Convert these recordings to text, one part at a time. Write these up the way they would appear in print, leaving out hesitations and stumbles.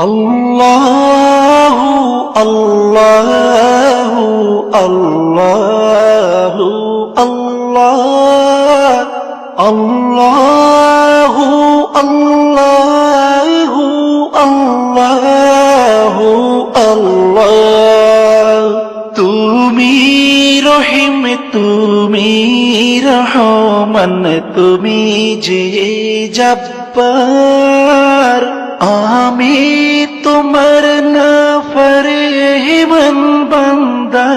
আল্লাহু আল্লাহু আল্লাহু আল্লাহ আল্লাহু আল্লাহু আল্লাহু আল্লাহ। তুমি রহিম, তুমি রহমান, তুমি যে জব্বার, আমি তোমার নাফরমান বান্দা,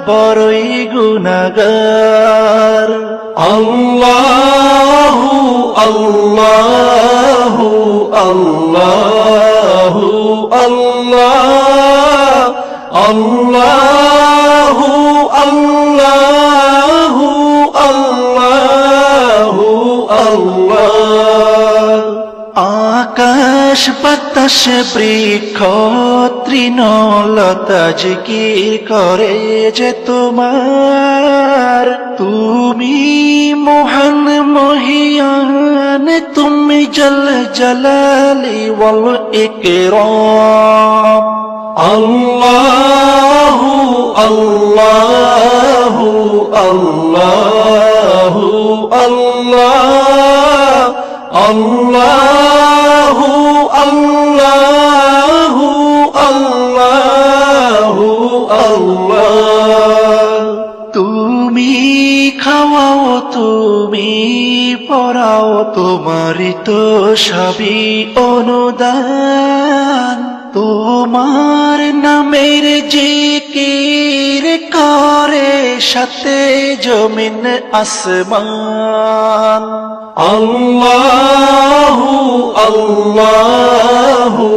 বড়ই গুনাহগার। আল্লাহু আল্লাহু আল্লাহু আল্লাহ আল্লাহু আল্লাহু আল্লাহু আল্লাহ। আকাশ বাতাস বৃক্ষ তৃণলতা জিকির করে যে তোমার, তুমি মহান মহিয়ান, তুমি জল জলালি ওয়াল ইকরাম। আল্লাহু আল্লাহু আল্লাহু আল্লাহ আল্লাহু আল্লাহু আল্লাহু আল্লাহ। তুমি খাওয়াও, তুমি পড়াও, তোমারই তো সবই অনুদান। তোমার নামের জিকির করে সাথে জমিন আসমান। আল্লাহু আল্লাহু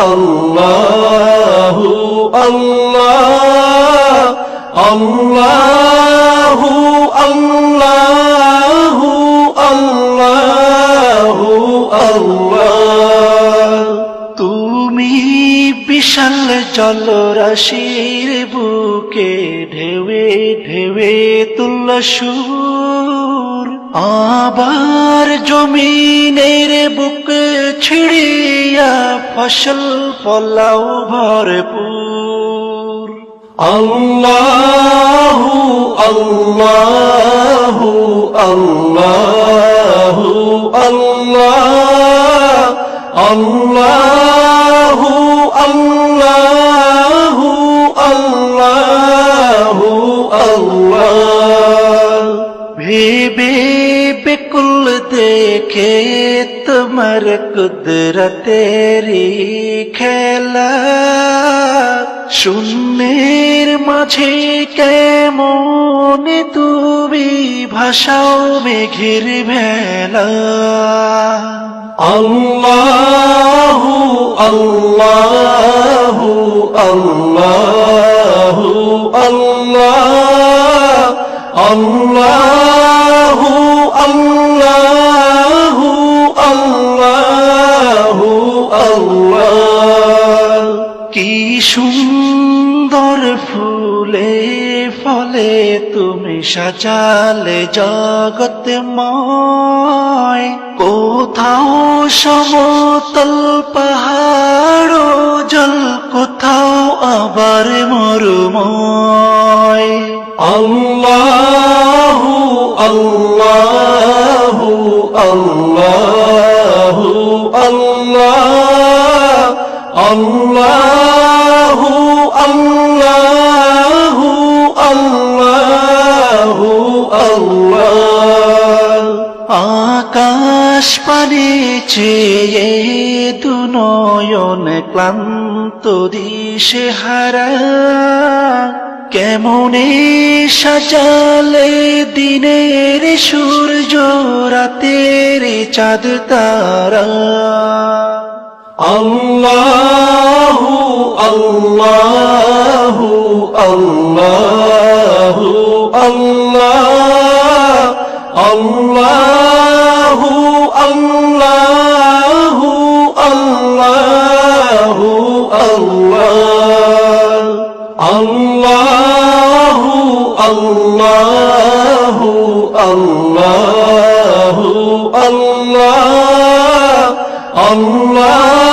আল্লাহু আল্লাহ আল্লাহু আল্লাহু আল্লাহু আল্লাহ। তুমি বিশাল জলরাশির বুকে ঢেউে ঢেউে তুল্য সুর, আবার জমিনের বুক ছিড়িয়া ফসল ফলাও ভরপুর। আল্লাহু আল্লাহু আল্লাহু আল্লাহ আল্লাহু আল্লাহু আল্লাহু আল্লাহ। ভেবে বেকুল দেখে তোমার কুদরতেরি খেলা, শূন্যের মাঝে কেমন তুমি ভাষাও মেঘের ভেলা। আল্লাহু আল্লাহু আল্লাহু আল্লাহ আল্লাহু আল্লাহু আল্লাহু আল্লাহ। কি সুন্দর ফুলে ফলে তুমি সাজালে জগৎময়, কোথাও সমতল পাহাড় জল, কোথাও আবার মরুময়। আল্লাহু আল্লাহু আল্লাহু আল্লাহ আল্লাহু আল্লাহু আল্লাহু আল্লাহ। আকাশ পানে চেয়ে দুনয়ন ক্লান্ত দিশে হারা, কেমনে সাজালে দিনের সূর্য রাতের চাঁদ তারা। আল্লাহু আল্লাহু আল্লাহু আল্লাহ আল্লাহু আল্লাহু আল্লাহু আল্লাহ। আল্লাহু আল্লাহু আল্লাহু আল্লাহ আল্লাহ